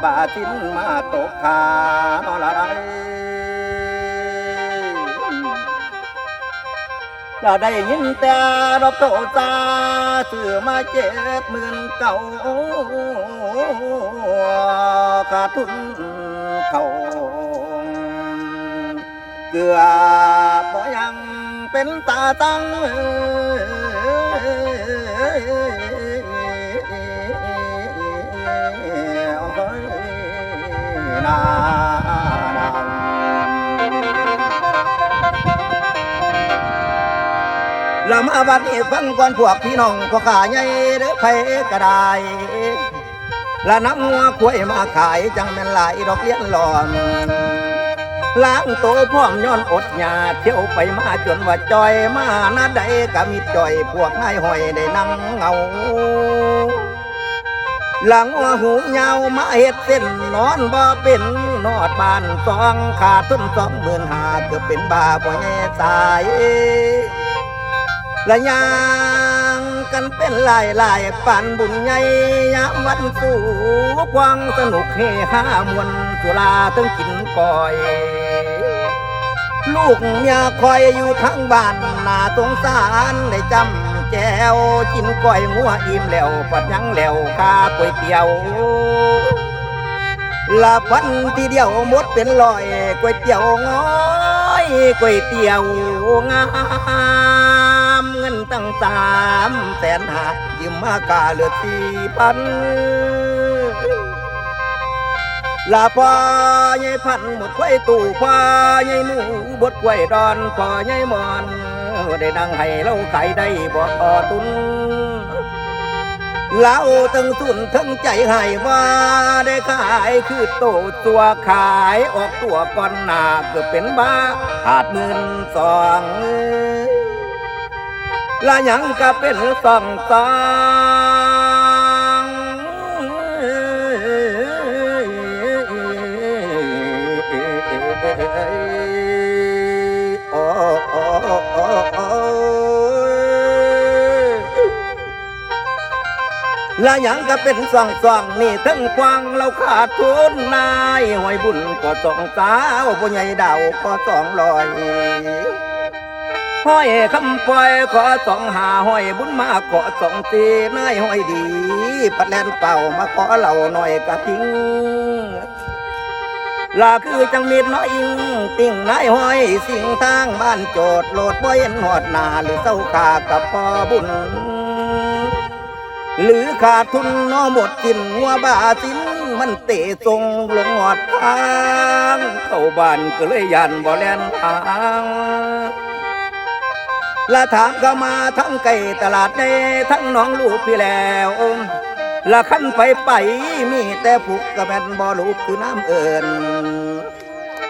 บาทินมาตกขานอละไรเราได้ยินแต่ดอกโตตาซื้อมา70,000เก่าขาดทุนเขาเกือบบ่ยังเป็นตาตั้งนาลำอาบัดนี้ฟังก่อนพวกพี่น้องพ่อข้าใหญ่เด้อไผก็ได้ละน้ำงัวกล้วยมาขายจังแม่นหลายดอกเลี้ยนหลอมล้างโตพร้อมย้อนอดหยาเที่ยวไปมาจนว่าจอยมาหน้าใดก็มีจอยพวกง่ายหอยได้นั่งเงาหลังว่าหูยาวมาเฮ็ดเส้นนอนบ่เป็นนอดบ้านซองขาดทุน25,000เกือบเป็นบาบ่แย่ตายละยางกันเป็นหลายปันบุญใหญ่ยามวันสู่กวางสนุกเฮฮามวนสุราถึงกินก่อยลูกเมียคอยอยู่ทั้งบ้านน่าสงสารได้จำแจวกินก้อยงัวอิ่มแล้วปัดยังแล้วค่าก๋วยเตี๋ยวละพันทีเดียวหมดเป็นร้อยก๋วยเตี๋ยวง้อยก๋วยเตี๋ยวงามเงินตั้ง300,000ยืมมากาเหลือ4,000ลาพ่อใหญ่พันหมดไว้ตู้พ่อใหญ่หมูบดไว้ดอนพ่อใหญ่มอนได้นั่งให้เราขายได้บ่ต่อทุนเราตั้งทุนทั้งใจให้ว่าได้ขายคือโตตัวขายออกตัวก่อนหน้าเกือบเป็นบ้าขาด12,000ละยังก็เป็นสองละยังก็เป็นสองนี่ทั้งกวางเราขาดทุนนายหอยบุญก็2 สาวผู้ใหญ่ดาวก็200ห้อยคำปล่อยขอ25ห้อยบุญมาเกาะ24นายห้อยดีปัดแลนเป่ามาขอเหล่าหน่อยกะทิ้งลาคือจังมีดน้อยอิงติ่งนายห้อยสิ่งทางบ้านโจดโหลดบ่เห็นหอดหนาหรือเศร้าขากับพ่อบุญหรือขาดทุนน้อหมดกินหัวบาสินมันเตะทรงลงหอดทางเข้าบ้านก็เลยยันบ่แลนทางละถามก็มาทั้งไก่ตลาดในทั้งน้องลูกพี่แล้วละขั้นไปมีแต่ผูกกระแบนบ่ลูกคือน้ำเอิญ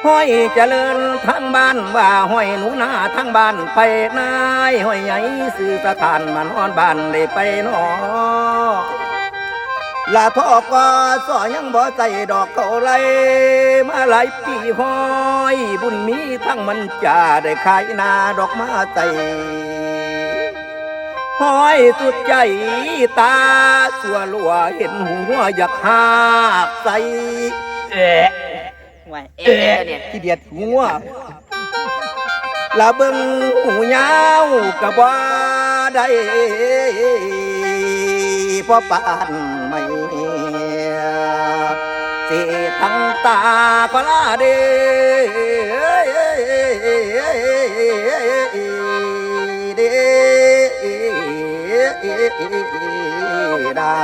ห้อยเจริญทั้งบ้านว่าห้อยหนูนาทั้งบ้านไปนายห้อยใหญ่สื่อสถานมานอนบ้านได้ไปนอละทอกว่าสอยังบ่ใจดอกเขาไล่มาหลายปีห้อยบุญมีทั้งมันจ่าได้ขายนาดอกมาใจห้อยสุดใจตาสัวลัวเห็นหัวอยากหากใส่เนี่ยที่เดียดหัวละเบิ่งหูยาวกะบ่ได้เพราะปานไม่สิทั้งตาก็ลาเดได้